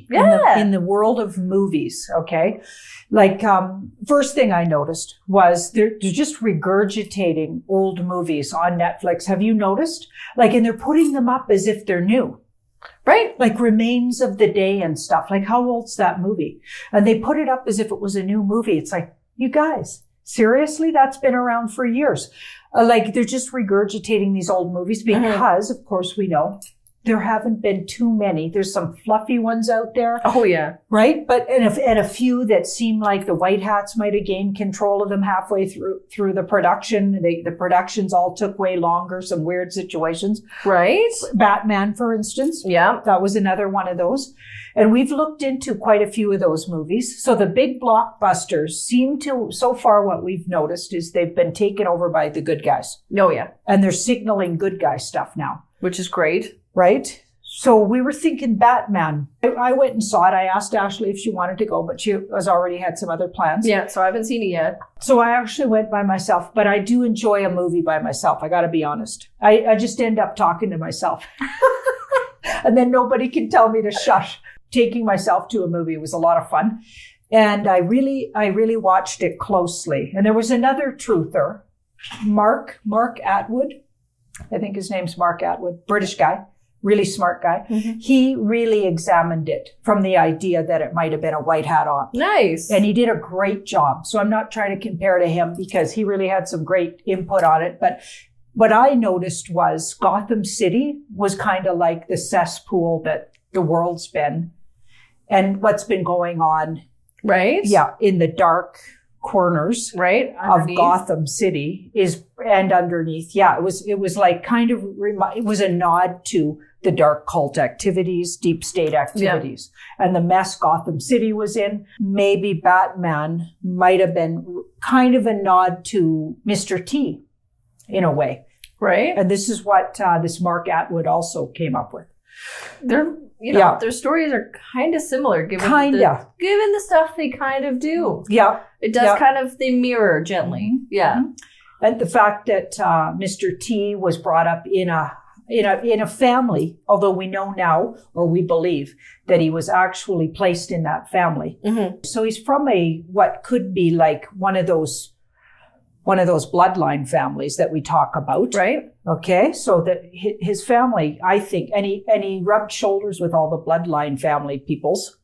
Yeah. In the world of movies, okay? Like, first thing I noticed was they're just regurgitating old movies on Netflix. Have you noticed? Like, and they're putting them up as if they're new. Right. Like Remains of the Day and stuff. Like, how old's that movie? And they put it up as if it was a new movie. It's like, you guys, seriously? That's been around for years. Like, they're just regurgitating these old movies because, of course, we know there haven't been too many. There's some fluffy ones out there. Oh, yeah. Right? But, and a few that seem like the white hats might have gained control of them halfway through the production. The productions all took way longer, some weird situations. Right. Batman, for instance. Yeah. That was another one of those. And we've looked into quite a few of those movies. So the big blockbusters seem to, so far what we've noticed is they've been taken over by the good guys. Oh, yeah. And they're signaling good guy stuff now. Which is great. Right? So we were thinking Batman. I went and saw it. I asked Ashley if she wanted to go, but she has already had some other plans. Yeah, so I haven't seen it yet. So I actually went by myself, but I do enjoy a movie by myself. I got to be honest. I just end up talking to myself. And then nobody can tell me to shush. Taking myself to a movie was a lot of fun. And I really watched it closely. And there was another truther, Mark Atwood. I think his name's Mark Atwood, British guy. Really smart guy. Mm-hmm. He really examined it from the idea that it might have been a white hat op. Nice. And he did a great job. So I'm not trying to compare to him because he really had some great input on it. But what I noticed was Gotham City was kind of like the cesspool that the world's been and what's been going on. Right. Yeah. In the dark corners right of Gotham City and underneath. Yeah. It was like kind of, it was a nod to the dark cult activities, deep state activities, and the mess Gotham City was in. Maybe Batman might have been kind of a nod to Mr. T in a way. Right. And this is what this Mark Atwood also came up with. Their stories are kind of similar given the stuff they kind of do. Yeah. It does kind of, they mirror gently. Mm-hmm. Yeah. And the fact that Mr. T was brought up in a family, although we know now, or we believe, that he was actually placed in that family. Mm-hmm. So he's from what could be like one of those bloodline families that we talk about. Right. Okay. So that his family, I think, and he rubbed shoulders with all the bloodline family peoples.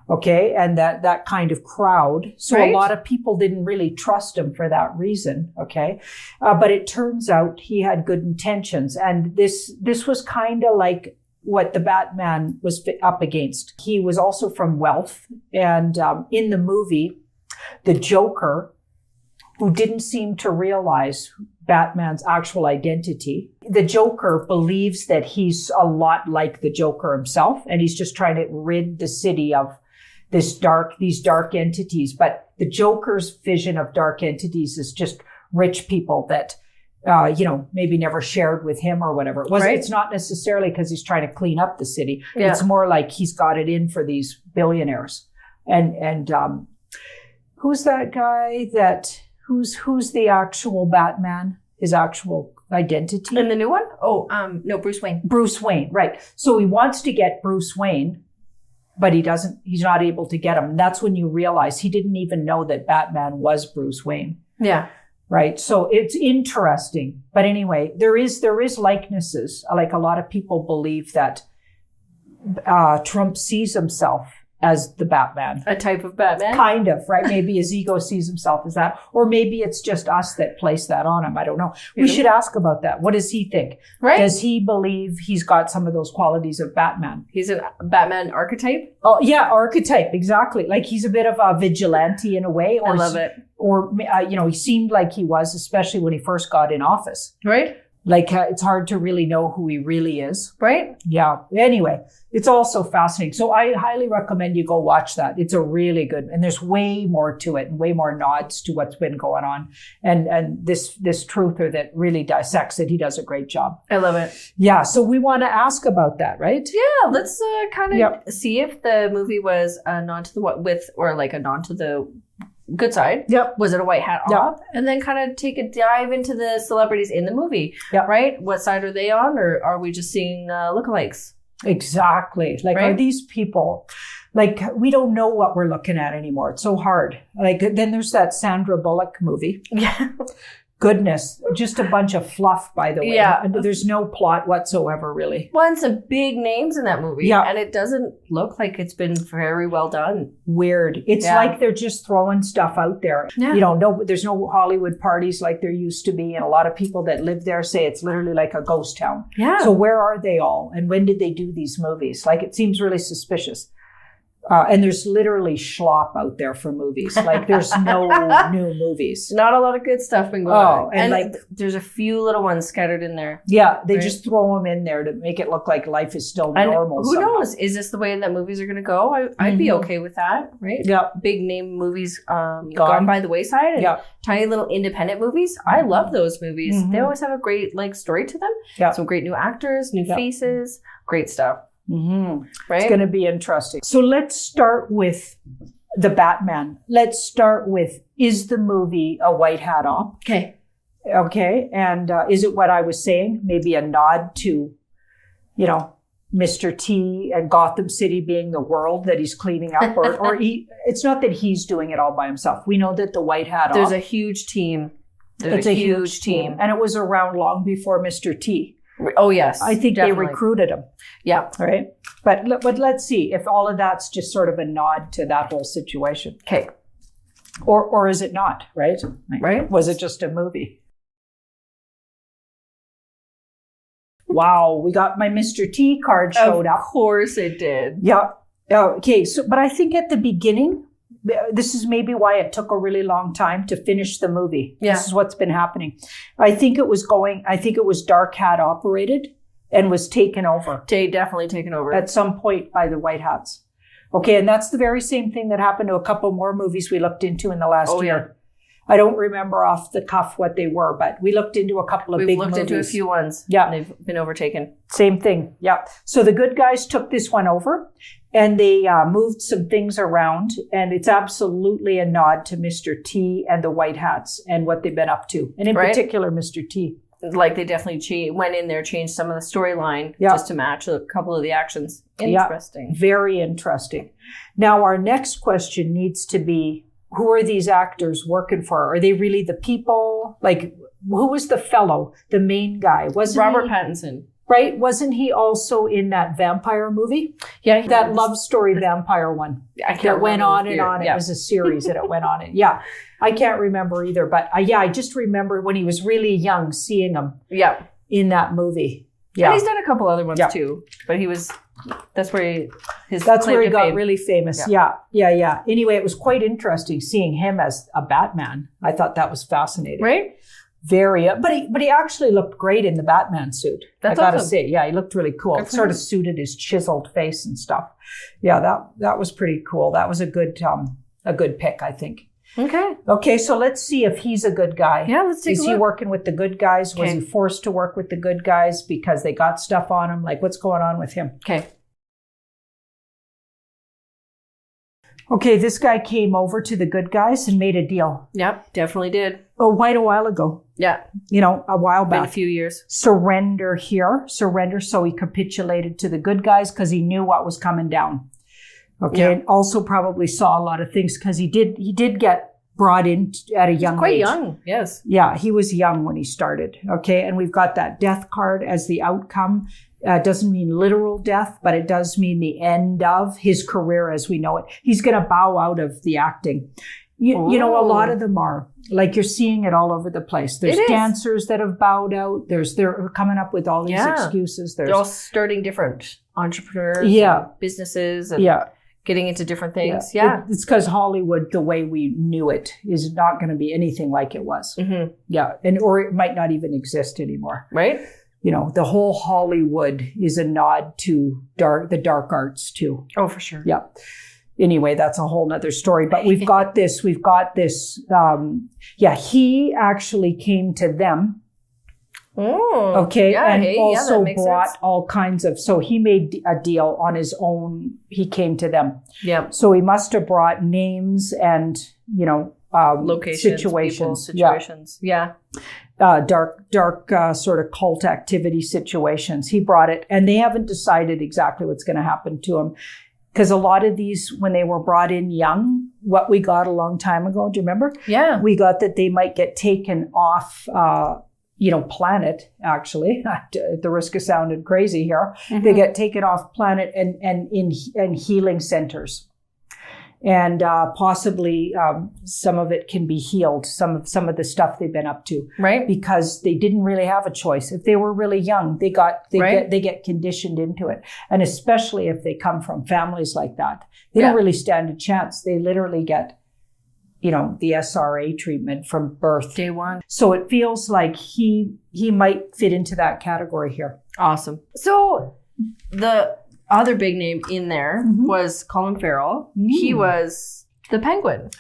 Okay. And that kind of crowd. So a lot of people didn't really trust him for that reason. Okay. But it turns out he had good intentions. And this was kind of like what the Batman was up against. He was also from wealth. And in the movie, the Joker, who didn't seem to realize Batman's actual identity. The Joker believes that he's a lot like the Joker himself, and he's just trying to rid the city of these dark entities. But the Joker's vision of dark entities is just rich people that, maybe never shared with him or whatever. It's not necessarily because he's trying to clean up the city. Yeah. It's more like he's got it in for these billionaires. And who's that guy who's the actual Batman? His actual identity? In the new one? Oh, no, Bruce Wayne. Bruce Wayne, right. So he wants to get Bruce Wayne, but he's not able to get him. And that's when you realize he didn't even know that Batman was Bruce Wayne. Yeah. Right. So it's interesting. But anyway, there is likenesses. Like a lot of people believe that Trump sees himself as the Batman. A type of Batman? Kind of, right? Maybe his ego sees himself as that. Or maybe it's just us that place that on him. I don't know. We should ask about that. What does he think? Right. Does he believe he's got some of those qualities of Batman? He's a Batman archetype? Oh, yeah, archetype. Exactly. Like he's a bit of a vigilante in a way. I love it. Or, he seemed like he was, especially when he first got in office. Right. Like, it's hard to really know who he really is. Right? Yeah. Anyway, it's all so fascinating. So I highly recommend you go watch that. It's a really good, and there's way more to it and way more nods to what's been going on. And this truther that really dissects it, he does a great job. I love it. Yeah. So we want to ask about that, right? Yeah. Let's kind of see if the movie was a nod to a nod to the good side. Yep. Was it a white hat op? And then kind of take a dive into the celebrities in the movie. Yep. Right? What side are they on? Or are we just seeing lookalikes? Exactly. Like, Right? are these people, like, we don't know what we're looking at anymore. It's so hard. Like, then there's that Sandra Bullock movie. Yeah. Goodness, just a bunch of fluff, by the way. Yeah. There's no plot whatsoever, really. Well, some big names in that movie. Yeah. And it doesn't look like it's been very well done. Weird. It's like they're just throwing stuff out there. Yeah. You know, there's no Hollywood parties like there used to be. And a lot of people that live there say it's literally like a ghost town. Yeah. So where are they all? And when did they do these movies? Like, it seems really suspicious. And there's literally schlop out there for movies. Like, there's no new movies. Not a lot of good stuff been going on. and And there's a few little ones scattered in there. Yeah, they Right. just throw them in there to make it look like life is still And normal. who somehow. knows? Is this the way that movies are going to go? I'd be Mhm. okay with that, right? Yeah, Big name movies gone by the wayside, and yeah, tiny little independent movies. I love those movies. Mhm. They always have a great like story to them. Yeah. Some great new actors, new Yeah. faces, great stuff. hmm Right? It's going to be interesting. So let's start with the Batman. Let's start with, is the movie a white hat op? Okay. Okay, and is it what I was saying? Maybe a nod to, you know, Mr. T and Gotham City being the world that he's cleaning up, or it's not that he's doing it all by himself. We know that the white hat op. There's a huge team. It's a huge team. And it was around long before Mr. T. Oh yes, I think definitely. they recruited him. Yeah. Right. But let's see if all of that's just sort of a nod to that whole situation. Okay. Or is it not? Right. Right. Was it just a movie? Wow. We got my Mr. T card showed up. Of course it did. Yeah. Okay. So, but I think at the beginning, this is maybe why it took a really long time to finish the movie. Yeah. This is what's been happening. I think it was Dark Hat operated and was taken over Definitely taken over. at some point by the White Hats. Okay. And that's the very same thing that happened to a couple more movies we looked into in the last year. I don't remember off the cuff what they were, but we looked into a couple of big movies. We've looked into a few ones. Yeah. And they've been overtaken. Same thing. Yeah. So the good guys took this one over and they moved some things around. And it's absolutely a nod to Mr. T and the White Hats and what they've been up to. And in particular, Mr. T. Like they definitely went in there, changed some of the storyline just to match a couple of the actions. Interesting. Yeah. Very interesting. Now, our next question needs to be, who are these actors working for? Are they really the people? Like, who was the fellow, the main guy? Wasn't Robert Pattinson. Right? Wasn't he also in that vampire movie? Yeah. That love story vampire one. That went on and on. It was a series that it went on. Yeah. I can't remember either. But I just remember when he was really young seeing him in that movie. Yeah. And he's done a couple other ones too. But that's where he got really famous. Yeah. Anyway, it was quite interesting seeing him as a Batman. I thought that was fascinating. Right? Very, but he actually looked great in the Batman suit. That's I gotta awesome. say, yeah, he looked really cool. It sort of suited his chiseled face and stuff. Yeah, that was pretty cool. That was a good pick, I think. Okay, so let's see if he's a good guy. Yeah, let's take a look. Is he working with the good guys? Was he forced to work with the good guys because they got stuff on him? Like, what's going on with him? Okay, this guy came over to the good guys and made a deal. Yep, definitely did. Oh, quite a while ago. Yeah. A while back. Been a few years. Surrender. So he capitulated to the good guys because he knew what was coming down. Okay. Yeah. And also probably saw a lot of things because he did get brought in at a young age. Quite young, yes. Yeah, he was young when he started. Okay. And we've got that death card as the outcome. Doesn't mean literal death, but it does mean the end of his career as we know it. He's going to bow out of the acting. You know, a lot of them are. Like, you're seeing it all over the place. There's dancers that have bowed out. They're coming up with all these excuses. They're all starting different entrepreneurs, businesses, and getting into different things. Yeah. It's because Hollywood, the way we knew it, is not going to be anything like it was. Mm-hmm. Yeah. Or it might not even exist anymore. Right? You know, the whole Hollywood is a nod to the dark arts too. Oh, for sure. Yeah. Anyway, that's a whole nother story. But we've got this. He actually came to them. Oh. Okay. Yeah, and also brought sense. all kinds of, so he made a deal on his own. He came to them. Yeah. So he must have brought names and, locations, situations. situations. Yeah. dark sort of cult activity situations. He brought it, and they haven't decided exactly what's going to happen to him. Because a lot of these, when they were brought in young, what we got a long time ago, do you remember? Yeah. We got that they might get taken off, planet, actually, at the risk of sounding crazy here. Mm-hmm. They get taken off planet and in healing centers. And possibly some of it can be healed, some of the stuff they've been up to. Right. Because they didn't really have a choice. If they were really young, they get conditioned into it. And especially if they come from families like that, they don't really stand a chance. They literally get, the SRA treatment from birth. Day one. So it feels like he might fit into that category here. Awesome. So the other big name in there was Colin Farrell. He was the Penguin.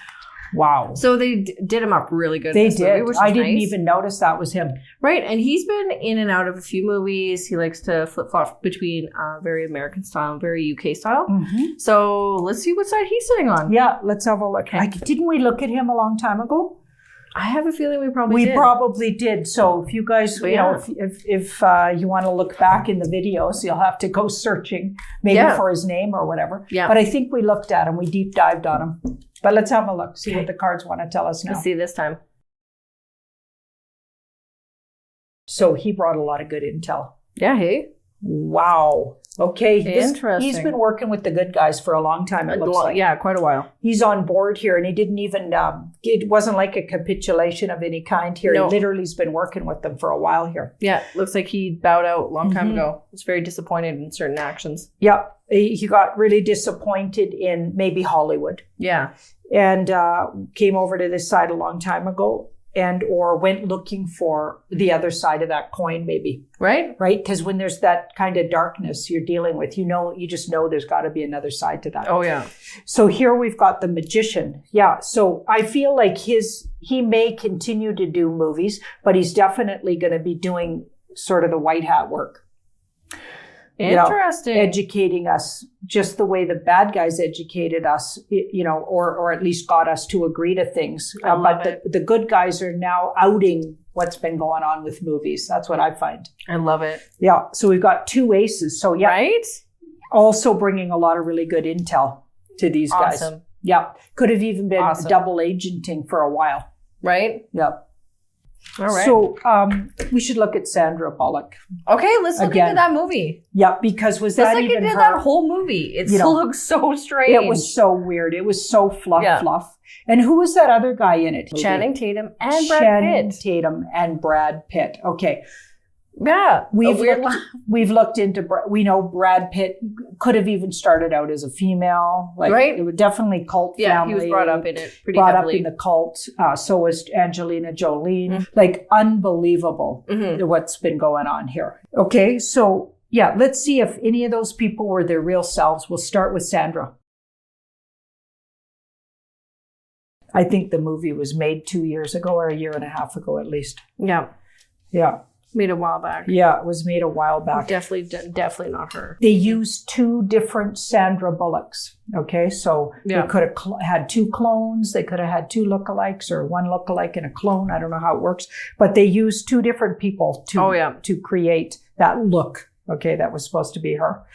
Wow. So they did him up really good. They did. Movie, I didn't even notice that was him. Right. And he's been in and out of a few movies. He likes to flip-flop between very American style and very UK style. Mm-hmm. So let's see what side he's sitting on. Yeah, let's have a look. Okay. Didn't we look at him a long time ago? I have a feeling we probably did. We probably did. So if you guys, if you want to look back in the videos, you'll have to go searching maybe for his name or whatever. Yeah. But I think we looked at him. We deep dived on him. But let's have a look. See what the cards want to tell us now. Let's see this time. So he brought a lot of good intel. Yeah, hey. Wow. Okay. Interesting. He's been working with the good guys for a long time, it looks like. Yeah, quite a while. He's on board here, and he didn't even, it wasn't like a capitulation of any kind here. No. He literally has been working with them for a while here. Yeah, looks like he bowed out a long time ago. He was very disappointed in certain actions. Yeah, he got really disappointed in maybe Hollywood. Yeah. And came over to this side a long time ago. Or went looking for the other side of that coin, maybe. Right? Right? Because when there's that kind of darkness you're dealing with, you just know there's got to be another side to that. Oh, yeah. So here we've got the Magician. Yeah. So I feel like he may continue to do movies, but he's definitely going to be doing sort of the white hat work. Interesting. Educating us just the way the bad guys educated us, or at least got us to agree to things. But the good guys are now outing what's been going on with movies. That's what I find. I love it. Yeah. So we've got two aces. So yeah. Right? Also bringing a lot of really good intel to these guys. Awesome. Yeah. Could have even been double agenting for a while. Right? Yeah. All right. So we should look at Sandra Bullock. Okay, let's look into that movie. Yeah, because was that even her? Let's look into that whole movie. It looks so strange. It was so weird. It was so fluff. And who was that other guy in it? Channing Tatum and Brad Pitt. Channing Tatum and Brad Pitt. Okay. Yeah. We've looked into, we know Brad Pitt could have even started out as a female. Right. It was definitely cult family. He was brought up in it pretty heavily. Brought up in the cult. So was Angelina Jolie. Mm-hmm. Unbelievable what's been going on here. Okay. So yeah, let's see if any of those people were their real selves. We'll start with Sandra. I think the movie was made 2 years ago or a year and a half ago at least. Yeah. Yeah. Made a while back. Yeah, it was made a while back. Definitely not her. They used two different Sandra Bullocks. Okay, so they could have had two clones. They could have had two lookalikes or one lookalike and a clone. I don't know how it works, but they used two different people to create that look. Okay, that was supposed to be her.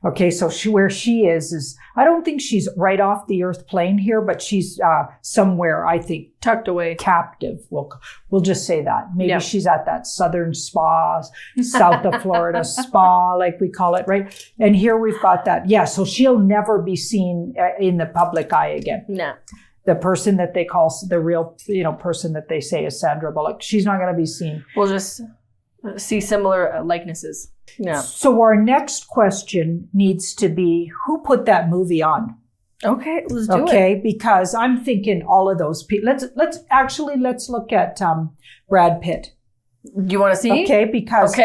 Okay, so where she is I don't think she's right off the earth plane here, but she's somewhere, I think, tucked away, captive. We'll just say that. Maybe she's at that southern spa, south of Florida spa, like we call it, right? And here we've got that. Yeah, so she'll never be seen in the public eye again. No. The person that they call the real, person that they say is Sandra Bullock, she's not going to be seen. We'll just see similar likenesses. Yeah. So our next question needs to be, who put that movie on? Okay, let's do it. Okay, because I'm thinking all of those people. Let's look at Brad Pitt. Do you want to see? Okay, because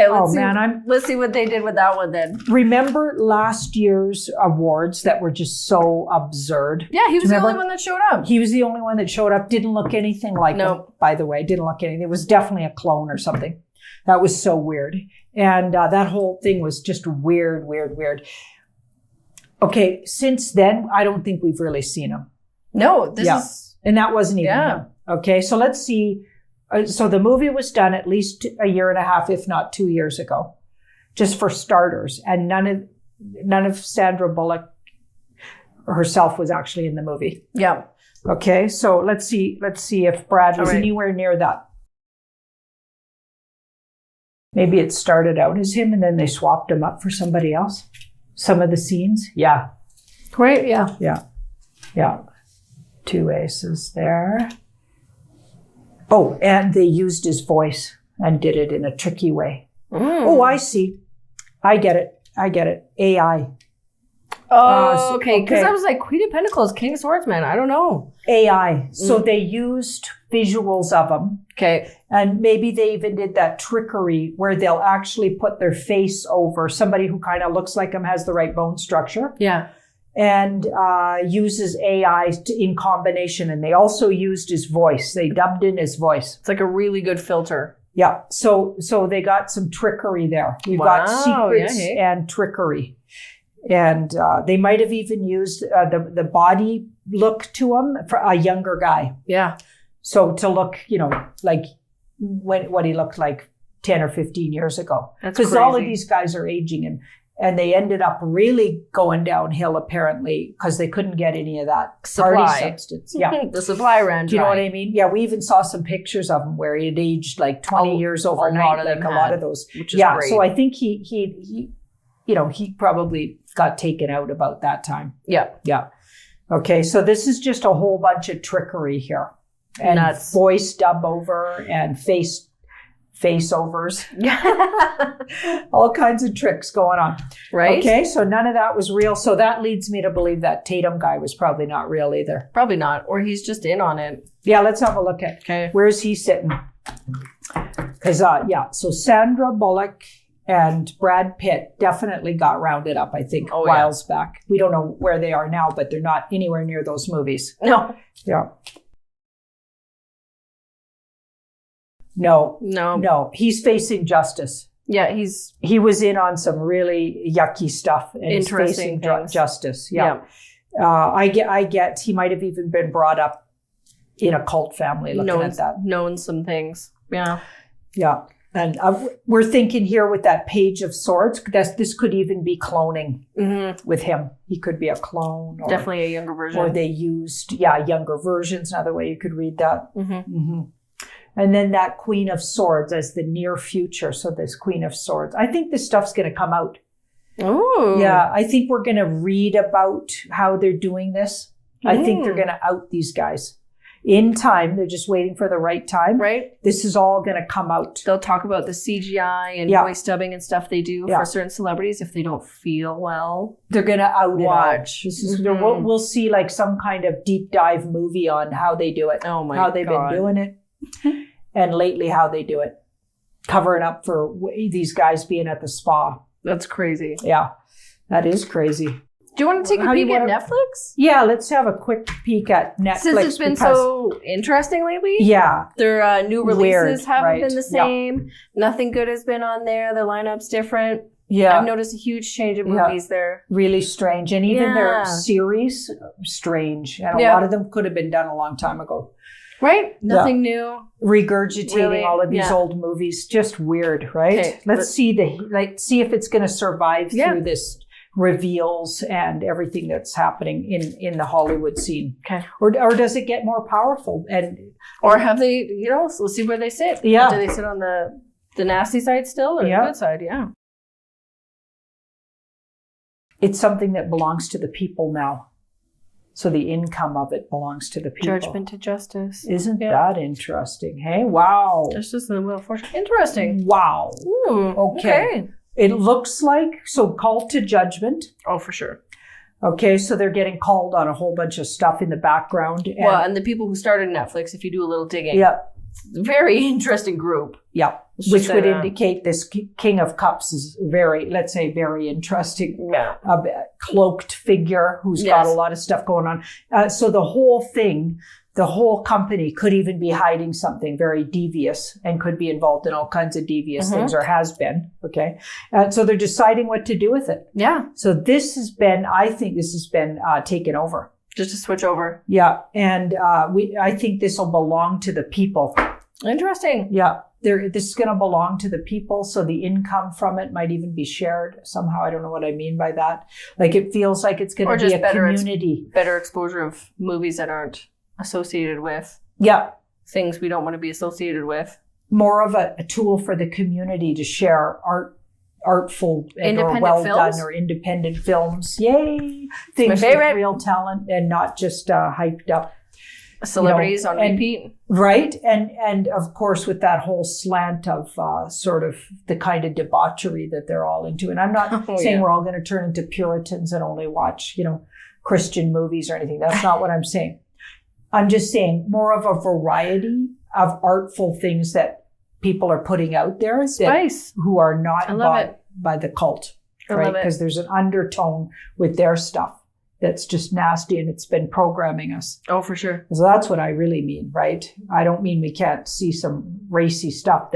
let's see what they did with that one then. Remember last year's awards that were just so absurd? Yeah, he was the only one that showed up. He was the only one that showed up. Didn't look anything like him, by the way. Didn't look anything. It was definitely a clone or something. That was so weird. And that whole thing was just weird. Okay, since then, I don't think we've really seen him. No, this is... And that wasn't even him. Okay, so let's see So the movie was done at least a year and a half, if not 2 years ago, just for starters. And none of Sandra Bullock herself was actually in the movie. Yeah. Okay, so let's see if Brad was anywhere near that. Maybe it started out as him and then they swapped him up for somebody else. Some of the scenes. Yeah. Right, yeah. Yeah. 2 aces there. Oh, and they used his voice and did it in a tricky way. Oh, I see. I get it. AI. Oh, okay. Because I was like, Queen of Pentacles, King of Swords, man. I don't know. AI. So they used visuals of them. Okay. And maybe they even did that trickery where they'll actually put their face over somebody who kind of looks like him, has the right bone structure. Yeah. And uses AI in combination. And they also used his voice. They dubbed in his voice. It's like a really good filter. Yeah. So they got some trickery there. We've got secrets and trickery. And they might have even used the body look to him for a younger guy. Yeah. So to look, like what he looked like 10 or 15 years ago. Because all of these guys are aging and they ended up really going downhill apparently because they couldn't get any of that party substance. Yeah. The supply ran dry. Do you know what I mean? Yeah, we even saw some pictures of him where he had aged like 20 years overnight, a lot of those. Which is great. So I think he probably got taken out about that time. Yeah. Yeah. Okay, so this is just a whole bunch of trickery here. And voice dub over and face overs. All kinds of tricks going on. Right. Okay, so none of that was real. So that leads me to believe that Tatum guy was probably not real either. Probably not. Or he's just in on it. Yeah, let's have a look at where is he sitting? Because, so Sandra Bullock and Brad Pitt definitely got rounded up, I think, whiles back. We don't know where they are now, but they're not anywhere near those movies. No. Yeah. No. He's facing justice. Yeah, he was in on some really yucky stuff and interesting facing justice. Yeah. I get he might have even been brought up in a cult family looking at that. Known some things. Yeah. Yeah. And we're thinking here with that Page of Swords, this could even be cloning with him. He could be a clone. Or, definitely a younger version. Or they used, younger versions. Another way you could read that. And then that Queen of Swords as the near future. So this Queen of Swords. I think this stuff's going to come out. Oh. Yeah, I think we're going to read about how they're doing this. I think they're going to out these guys. In time, they're just waiting for the right time. Right. This is all going to come out. They'll talk about the CGI and voice dubbing and stuff they do for certain celebrities if they don't feel well. They're going to out Watch. This is we'll see like some kind of deep dive movie on how they do it. Oh my God. How they've been doing it. And lately how they do it. Covering up for these guys being at the spa. That's crazy. Yeah. That is crazy. Do you want to take a peek at Netflix? Yeah, let's have a quick peek at Netflix. Since it's been so interesting lately. Yeah. Their new releases haven't been the same. Yeah. Nothing good has been on there. The lineup's different. Yeah. I've noticed a huge change of movies there. Really strange. And even their series, strange. And a lot of them could have been done a long time ago. Right? Nothing new. Regurgitating all of these old movies. Just weird, right? Okay. Let's see if it's going to survive through this reveals and everything that's happening in the Hollywood scene. Okay. Or does it get more powerful? Or have they, let's see where they sit. Yeah. Do they sit on the nasty side still or the good side? Yeah. It's something that belongs to the people now. So the income of it belongs to the people. Judgment to justice. Isn't that interesting? Hey, wow. Justice and the Wheel of Fortune. Interesting. Wow. Ooh, okay. It looks like, called to judgment. Oh, for sure. Okay, so they're getting called on a whole bunch of stuff in the background. And the people who started Netflix, if you do a little digging. Yeah. Very interesting group. Yeah. Which would indicate this King of Cups is very interesting. Yeah. Cloaked figure who's got a lot of stuff going on. So the whole company could even be hiding something very devious and could be involved in all kinds of devious things or has been. Okay. So they're deciding what to do with it. Yeah. So I think this has been taken over. Just to switch over. Yeah. And I think this will belong to the people. Interesting. Yeah. This is going to belong to the people, so the income from it might even be shared somehow. I don't know what I mean by that. Like, it feels like it's going to be a community. Better exposure of movies that aren't associated with things we don't want to be associated with. More of a tool for the community to share artful and or well done or independent films. Yay! Things with real talent and not just hyped up celebrities on repeat. Right. And of course, with that whole slant of sort of the kind of debauchery that they're all into. And I'm not saying we're all going to turn into Puritans and only watch, Christian movies or anything. That's not what I'm saying. I'm just saying more of a variety of artful things that people are putting out there who are not bought by the cult. Right. Because there's an undertone with their stuff that's just nasty, and it's been programming us. Oh, for sure. So that's what I really mean, right? I don't mean we can't see some racy stuff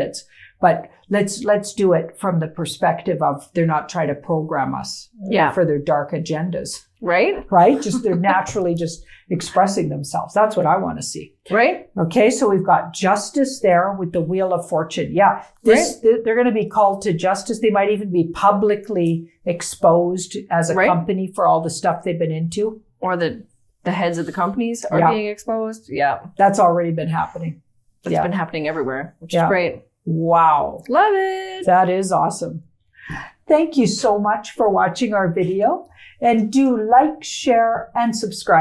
but let's do it from the perspective of they're not trying to program us for their dark agendas. Right? Right? Just they're naturally just expressing themselves. That's what I want to see. Right? Okay, so we've got justice there with the Wheel of Fortune. Yeah, they're going to be called to justice. They might even be publicly exposed as a company for all the stuff they've been into. Or the heads of the companies are being exposed. Yeah. That's already been happening. It's been happening everywhere, which is great. Wow. Love it. That is awesome. Thank you so much for watching our video. And do like, share, and subscribe.